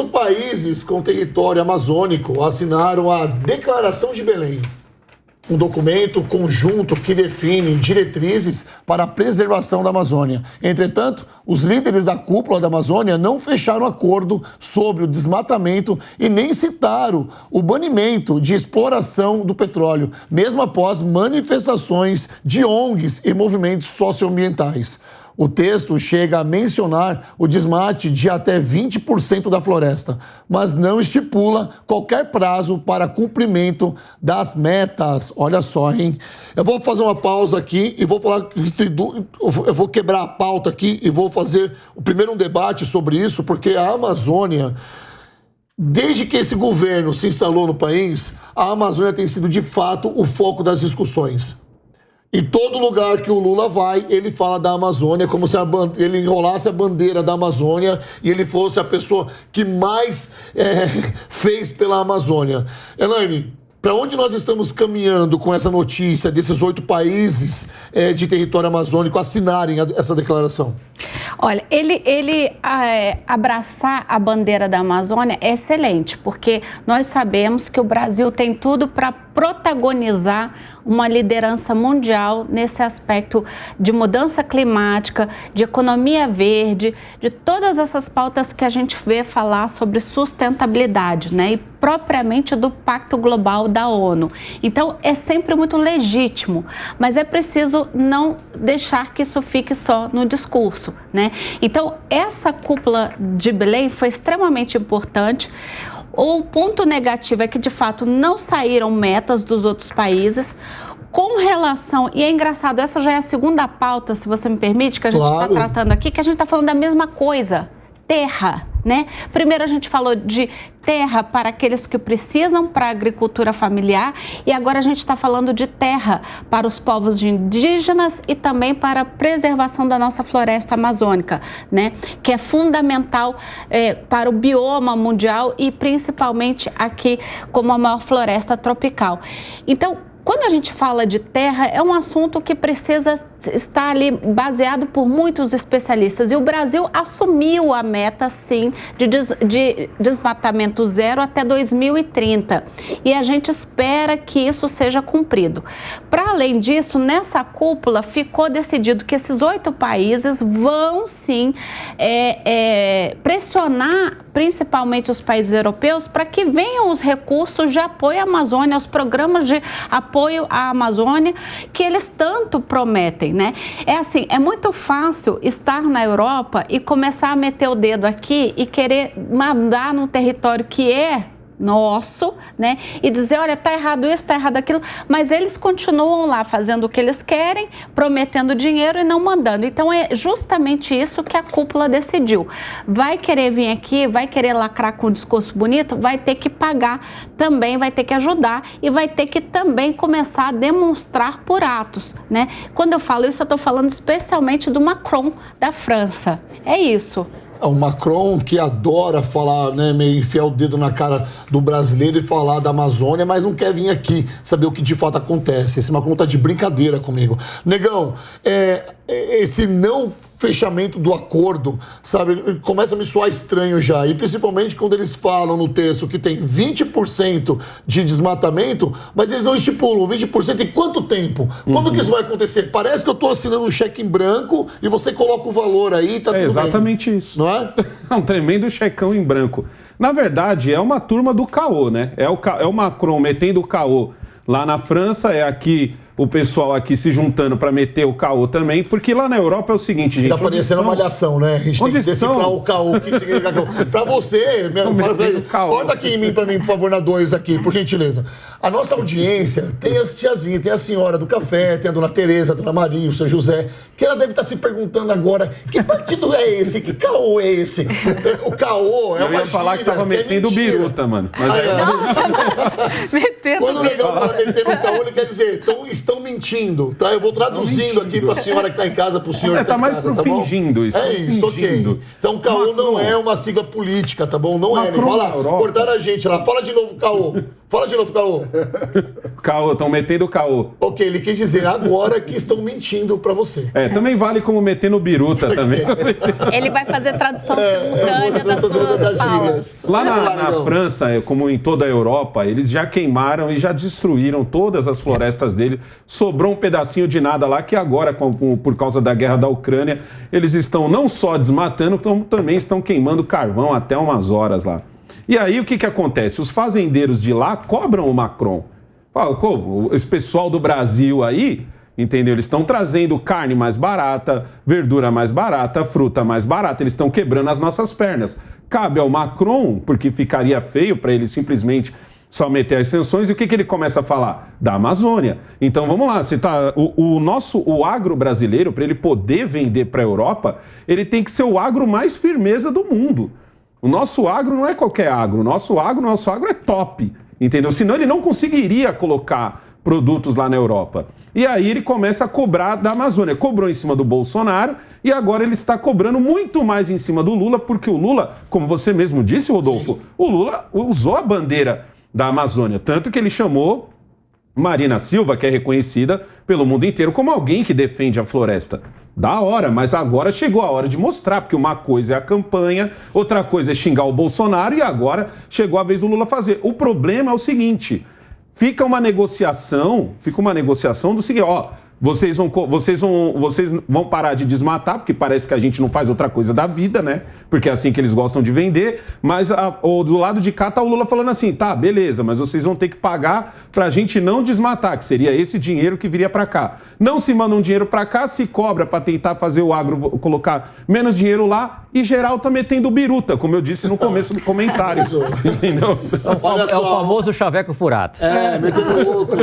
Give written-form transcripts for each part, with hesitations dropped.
8 países com território amazônico assinaram a Declaração de Belém, um documento conjunto que define diretrizes para a preservação da Amazônia. Entretanto, os líderes da cúpula da Amazônia não fecharam acordo sobre o desmatamento e nem citaram o banimento de exploração do petróleo, mesmo após manifestações de ONGs e movimentos socioambientais. O texto chega a mencionar o desmate de até 20% da floresta, mas não estipula qualquer prazo para cumprimento das metas. Olha só, hein? Eu vou fazer uma pausa aqui e vou falar, eu vou quebrar a pauta aqui e vou fazer primeiro um debate sobre isso, porque a Amazônia, desde que esse governo se instalou no país, a Amazônia tem sido de fato o foco das discussões. Em todo lugar que o Lula vai, ele fala da Amazônia como se ele enrolasse a bandeira da Amazônia e ele fosse a pessoa que mais fez pela Amazônia. Elaine, para onde nós estamos caminhando com essa notícia desses 8 países de território amazônico assinarem essa declaração? Olha, ele abraçar a bandeira da Amazônia é excelente, porque nós sabemos que o Brasil tem tudo para protagonizar uma liderança mundial nesse aspecto de mudança climática, de economia verde, de todas essas pautas que a gente vê falar sobre sustentabilidade, né? E propriamente do Pacto Global da ONU. Então, é sempre muito legítimo, mas é preciso não deixar que isso fique só no discurso, né? Então, essa cúpula de Belém foi extremamente importante. O ponto negativo é que, de fato, não saíram metas dos outros países. Com relação, e é engraçado, essa já é a segunda pauta, se você me permite, que a gente está tratando aqui, que a gente está falando da mesma coisa, terra, né? Primeiro a gente falou de terra para aqueles que precisam para a agricultura familiar e agora a gente está falando de terra para os povos indígenas e também para a preservação da nossa floresta amazônica, né? Que é fundamental para o bioma mundial e principalmente aqui como a maior floresta tropical. Então, quando a gente fala de terra, é um assunto que precisa estar ali baseado por muitos especialistas. E o Brasil assumiu a meta, sim, de desmatamento zero até 2030. E a gente espera que isso seja cumprido. Para além disso, nessa cúpula ficou decidido que esses 8 países vão, sim, pressionar principalmente os países europeus para que venham os recursos de apoio à Amazônia, os programas de apoio à Amazônia que eles tanto prometem, né? É assim, é muito fácil estar na Europa e começar a meter o dedo aqui e querer mandar num território que é nosso, né? E dizer, olha, tá errado isso, tá errado aquilo, mas eles continuam lá fazendo o que eles querem, prometendo dinheiro e não mandando. Então é justamente isso que a cúpula decidiu. Vai querer vir aqui, vai querer lacrar com um discurso bonito, vai ter que pagar também, vai ter que ajudar e vai ter que também começar a demonstrar por atos, né? Quando eu falo isso, eu tô falando especialmente do Macron da França. É isso. O Macron, que adora falar, né, meio enfiar o dedo na cara do brasileiro e falar da Amazônia, mas não quer vir aqui saber o que de fato acontece. Esse Macron tá de brincadeira comigo. Negão, esse não fechamento do acordo, sabe, começa a me soar estranho já, e principalmente quando eles falam no texto que tem 20% de desmatamento, mas eles não estipulam 20% em quanto tempo? Quando que isso vai acontecer? Parece que eu estou assinando um cheque em branco e você coloca o valor aí, tá tudo bem. Exatamente isso. Não é? É um tremendo checão em branco. Na verdade, é uma turma do caô, né? É o Macron metendo o caô lá na França, é aqui o pessoal aqui se juntando para meter o caô também, porque lá na Europa é o seguinte, gente... Tá parecendo uma malhação, né? A gente tem que decifrar o caô, o que significa caô. Pra você, corta aqui em mim, pra mim, por favor, na 2 aqui, por gentileza. A nossa audiência tem as tiazinhas, tem a senhora do café, tem a dona Tereza, a dona Maria, o seu José, que ela deve estar se perguntando agora, que partido é esse? Que caô é esse? O caô é uma gíria. Eu ia falar que tava metendo biruta, mano. Mas Nossa, metendo quando o legal fala metendo o caô, ele quer dizer, estão estão mentindo, tá? Eu vou traduzindo aqui para a senhora que está em casa, para o senhor que está tá em mais casa, pro tá bom? fingindo isso. É isso, ok. Então, caô não é uma sigla política, tá bom? Não é. Olha lá, cortaram a gente lá. Fala de novo, caô. Fala de novo, caô. Caô, estão metendo caô. Ok, ele quis dizer agora que estão mentindo para você. Também vale como meter no biruta também. Ele vai fazer tradução simultânea das suas falas. Lá na França, como em toda a Europa, eles já queimaram e já destruíram todas as florestas dele. Sobrou um pedacinho de nada lá que agora, por causa da guerra da Ucrânia, eles estão não só desmatando, como também estão queimando carvão até umas horas lá. E aí o que acontece? Os fazendeiros de lá cobram o Macron. Fala, esse pessoal do Brasil aí, entendeu? Eles estão trazendo carne mais barata, verdura mais barata, fruta mais barata, eles estão quebrando as nossas pernas. Cabe ao Macron, porque ficaria feio para ele simplesmente só meter as sanções, e o que ele começa a falar? Da Amazônia. Então vamos lá, o agro brasileiro, para ele poder vender para a Europa, ele tem que ser o agro mais firmeza do mundo. O nosso agro não é qualquer agro, o nosso agro é top, entendeu? Senão ele não conseguiria colocar produtos lá na Europa. E aí ele começa a cobrar da Amazônia. Cobrou em cima do Bolsonaro e agora ele está cobrando muito mais em cima do Lula, porque o Lula, como você mesmo disse, Rodolfo, o Lula usou a bandeira da Amazônia, tanto que ele chamou Marina Silva, que é reconhecida pelo mundo inteiro como alguém que defende a floresta. Da hora, mas agora chegou a hora de mostrar, porque uma coisa é a campanha, outra coisa é xingar o Bolsonaro e agora chegou a vez do Lula fazer. O problema é o seguinte, fica uma negociação do seguinte, vocês vão parar de desmatar, porque parece que a gente não faz outra coisa da vida, né? Porque é assim que eles gostam de vender. Mas do lado de cá tá o Lula falando assim, tá, beleza, mas vocês vão ter que pagar pra gente não desmatar, que seria esse dinheiro que viria pra cá. Não se manda um dinheiro pra cá, se cobra pra tentar fazer o agro colocar menos dinheiro lá, e geral tá metendo biruta, como eu disse no começo do comentário. Entendeu? É o famoso chaveco furado. Metendo louco.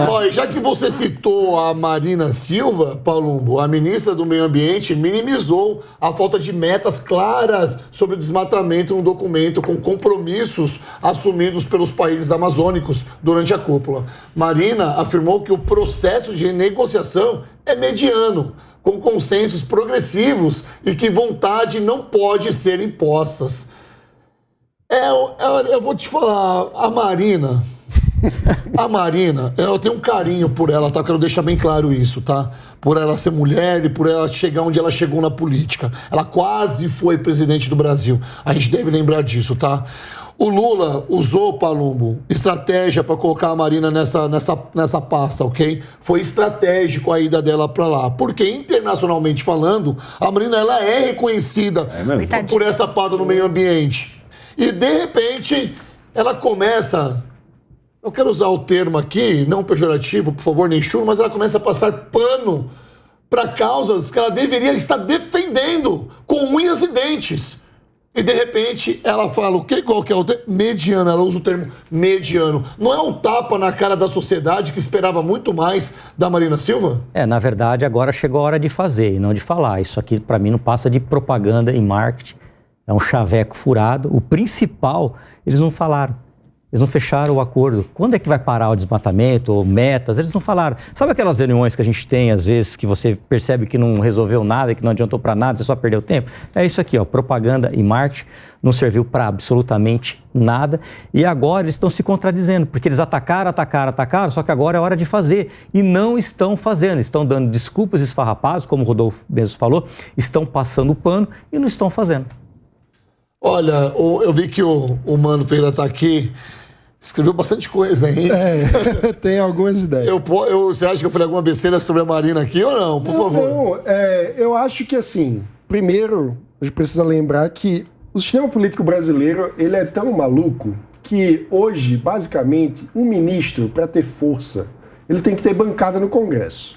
Olha, já que você citou a Marina Silva, Palumbo, a ministra do Meio Ambiente minimizou a falta de metas claras sobre o desmatamento no documento com compromissos assumidos pelos países amazônicos durante a cúpula. Marina afirmou que o processo de negociação é mediano, com consensos progressivos e que vontade não pode ser impostas. Eu vou te falar, a Marina, eu tenho um carinho por ela, tá? Eu quero deixar bem claro isso, tá? Por ela ser mulher e por ela chegar onde ela chegou na política. Ela quase foi presidente do Brasil. A gente deve lembrar disso, tá? O Lula usou, Palumbo, estratégia para colocar a Marina nessa pasta, ok? Foi estratégico a ida dela para lá. Porque, internacionalmente falando, a Marina ela é reconhecida por essa pauta no meio ambiente. E, de repente, ela começa... Eu quero usar o termo aqui, não pejorativo, por favor, nem chulo, mas ela começa a passar pano para causas que ela deveria estar defendendo com unhas e dentes. E, de repente, ela fala o quê? Qual que é o termo? Mediano. Ela usa o termo mediano. Não é um tapa na cara da sociedade que esperava muito mais da Marina Silva? Na verdade, agora chegou a hora de fazer e não de falar. Isso aqui, para mim, não passa de propaganda e marketing. É um chaveco furado. O principal, eles não falaram. Eles não fecharam o acordo. Quando é que vai parar o desmatamento ou metas? Eles não falaram. Sabe aquelas reuniões que a gente tem, às vezes, que você percebe que não resolveu nada, que não adiantou para nada, você só perdeu tempo? É isso aqui, ó, propaganda e marketing. Não serviu para absolutamente nada. E agora eles estão se contradizendo, porque eles atacaram, só que agora é hora de fazer. E não estão fazendo. Estão dando desculpas esfarrapadas, como o Rodolfo mesmo falou, estão passando o pano e não estão fazendo. Olha, eu vi que o Mano Ferreira está aqui. Escreveu bastante coisa, hein? Tem algumas ideias. Você acha que eu falei alguma besteira sobre a Marina aqui ou não? Por favor. Não, eu acho que, assim, primeiro, a gente precisa lembrar que o sistema político brasileiro, ele é tão maluco que hoje, basicamente, um ministro, para ter força, ele tem que ter bancada no Congresso.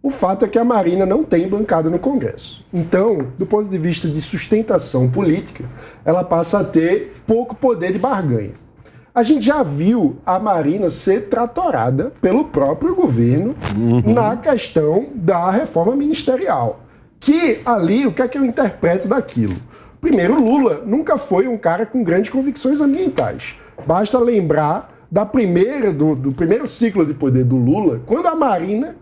O fato é que a Marina não tem bancada no Congresso. Então, do ponto de vista de sustentação política, ela passa a ter pouco poder de barganha. A gente já viu a Marina ser tratorada pelo próprio governo na questão da reforma ministerial. Que ali, o que é que eu interpreto daquilo? Primeiro, Lula nunca foi um cara com grandes convicções ambientais. Basta lembrar do primeiro ciclo de poder do Lula, quando a Marina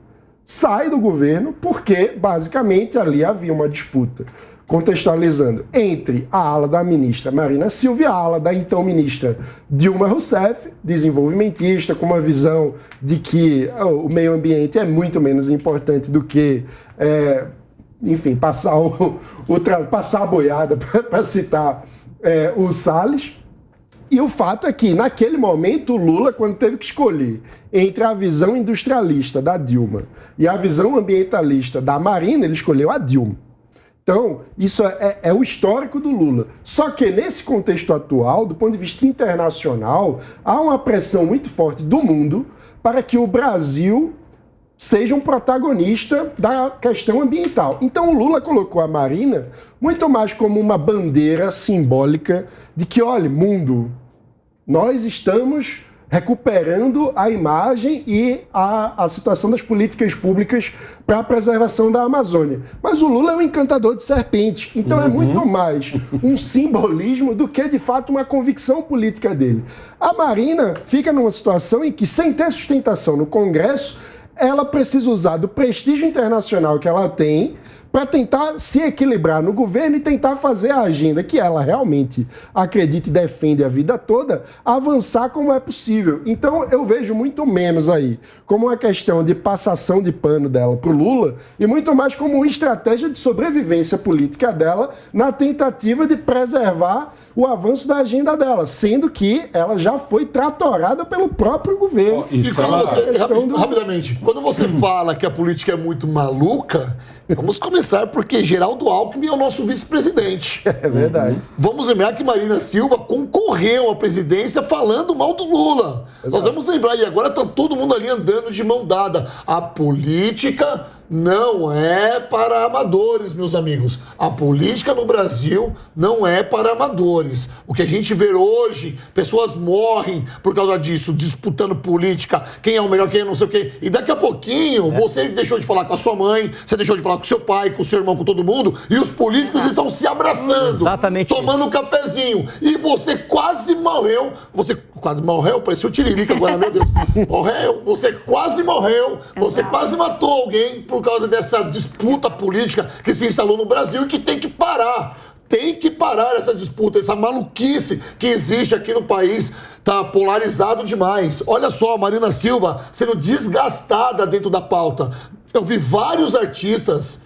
sai do governo, porque basicamente ali havia uma disputa, contextualizando, entre a ala da ministra Marina Silva e a ala da então ministra Dilma Rousseff, desenvolvimentista, com uma visão de que o meio ambiente é muito menos importante do que, enfim, passar a boiada, para citar o Salles. E o fato é que, naquele momento, o Lula, quando teve que escolher entre a visão industrialista da Dilma e a visão ambientalista da Marina, ele escolheu a Dilma. Então, isso é o histórico do Lula. Só que nesse contexto atual, do ponto de vista internacional, há uma pressão muito forte do mundo para que o Brasil seja um protagonista da questão ambiental. Então o Lula colocou a Marina muito mais como uma bandeira simbólica de que, olha, mundo, nós estamos recuperando a imagem e a situação das políticas públicas para a preservação da Amazônia. Mas o Lula é um encantador de serpente, então é muito mais um simbolismo do que, de fato, uma convicção política dele. A Marina fica numa situação em que, sem ter sustentação no Congresso, ela precisa usar do prestígio internacional que ela tem para tentar se equilibrar no governo e tentar fazer a agenda que ela realmente acredita e defende a vida toda, avançar como é possível. Então eu vejo muito menos aí como uma questão de passação de pano dela para o Lula e muito mais como uma estratégia de sobrevivência política dela na tentativa de preservar o avanço da agenda dela, sendo que ela já foi tratorada pelo próprio governo. E quando você, rapidamente, quando você fala que a política é muito maluca, vamos começar porque Geraldo Alckmin é o nosso vice-presidente. É verdade. Vamos lembrar que Marina Silva concorreu à presidência falando mal do Lula. Exato. Nós vamos lembrar, e agora está todo mundo ali andando de mão dada. A política não é para amadores, meus amigos. A política no Brasil não é para amadores. O que a gente vê hoje, pessoas morrem por causa disso, disputando política, quem é o melhor, quem é não sei o quê. E daqui a pouquinho, você deixou de falar com a sua mãe, você deixou de falar com o seu pai, com o seu irmão, com todo mundo, e os políticos estão se abraçando, exatamente, tomando um cafezinho. E você quase morreu. Você quase morreu? Parecia o Tiririca agora, meu Deus. Morreu, você quase morreu, você quase matou alguém por causa dessa disputa política que se instalou no Brasil e que tem que parar. Tem que parar essa disputa, essa maluquice que existe aqui no país. Tá polarizado demais. Olha só, a Marina Silva sendo desgastada dentro da pauta. Eu vi vários artistas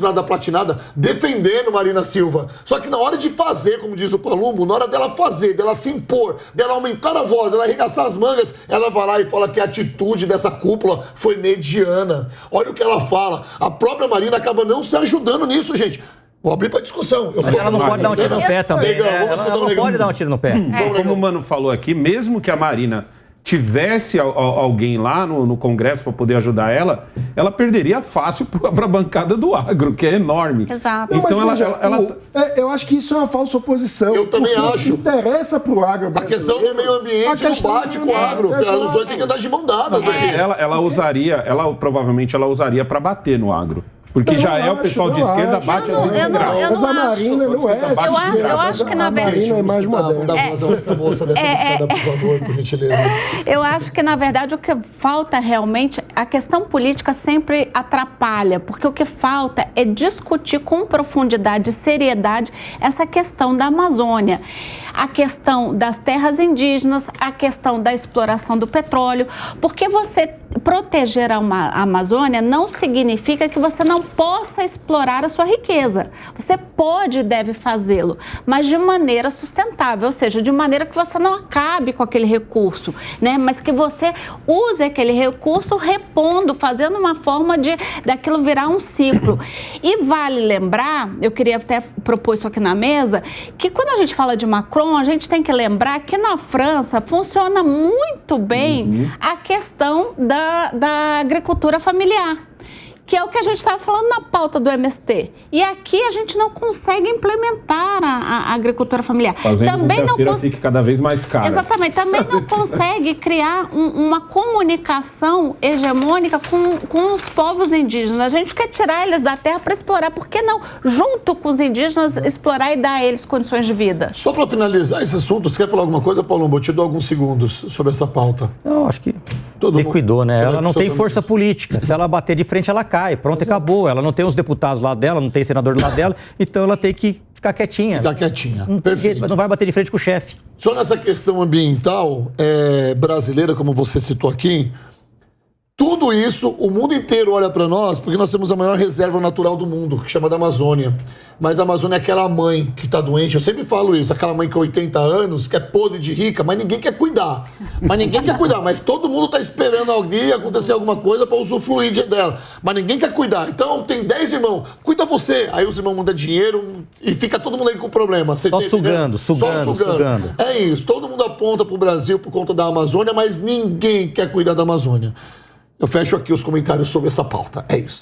lá da Platinada defendendo Marina Silva. Só que na hora de fazer, como diz o Palumbo, na hora dela fazer, dela se impor, dela aumentar a voz, dela arregaçar as mangas, ela vai lá e fala que a atitude dessa cúpula foi mediana. Olha o que ela fala. A própria Marina acaba não se ajudando nisso, gente. Vou abrir para discussão. Mas ela não pode dar um tiro no pé também. Ela não pode dar um tiro no pé. Como o Mano falou aqui, mesmo que a Marina tivesse alguém lá no Congresso para poder ajudar ela, ela perderia fácil para a bancada do agro, que é enorme. Exato. Não, então ela eu acho que isso é uma falsa oposição. Eu também acho. O que interessa para o agro brasileiro, a questão do meio ambiente não bate com o agro. Os dois têm que andar de mão dadas. Ela provavelmente usaria para bater no agro. Porque já é o pessoal de esquerda bate às vezes no grau. Mas a Marina não é. Eu acho que na verdade... é mais moderna. Por favor, por gentileza. Eu acho que na verdade o que falta realmente, a questão política sempre atrapalha, porque o que falta é discutir com profundidade e seriedade essa questão da Amazônia, a questão das terras indígenas, a questão da exploração do petróleo, porque você proteger a Amazônia não significa que você não possa explorar a sua riqueza. Você pode e deve fazê-lo, mas de maneira sustentável, ou seja, de maneira que você não acabe com aquele recurso, né? Mas que você use aquele recurso repondo, fazendo uma forma daquilo virar um ciclo. E vale lembrar, eu queria até propor isso aqui na mesa, que quando a gente fala de Macron, a gente tem que lembrar que na França funciona muito bem a questão da agricultura familiar. que é o que a gente estava falando na pauta do MST. E aqui a gente não consegue implementar a agricultura familiar. Fazendo também com que a feira não fique cada vez mais cara. Exatamente. Também não consegue criar uma comunicação hegemônica com os povos indígenas. A gente quer tirar eles da terra para explorar. Por que não, junto com os indígenas, explorar e dar a eles condições de vida? Só para finalizar esse assunto, você quer falar alguma coisa, Paulo? Eu te dou alguns segundos sobre essa pauta. Não, acho que Todo liquidou, né? Você vai Ela com não seus tem força amigos. política. Se ela bater de frente, ela cai. Pronto, acabou. Ela não tem os deputados lá dela, não tem senador do lado dela, então ela tem que ficar quietinha. Ficar quietinha. Não, Perfeito. não vai bater de frente com o chefe. Só nessa questão ambiental brasileira, como você citou aqui, tudo isso, o mundo inteiro olha para nós, porque nós temos a maior reserva natural do mundo, que chama da Amazônia. Mas a Amazônia é aquela mãe que está doente, eu sempre falo isso, aquela mãe com 80 anos, que é podre de rica, mas ninguém quer cuidar. Mas todo mundo está esperando alguém acontecer alguma coisa para usufruir dela. Mas ninguém quer cuidar. Então tem 10 irmãos, cuida você. Aí os irmãos mandam dinheiro e fica todo mundo aí com problema. Você Só tá sugando. É isso, todo mundo aponta para o Brasil por conta da Amazônia, mas ninguém quer cuidar da Amazônia. Eu fecho aqui os comentários sobre essa pauta. É isso.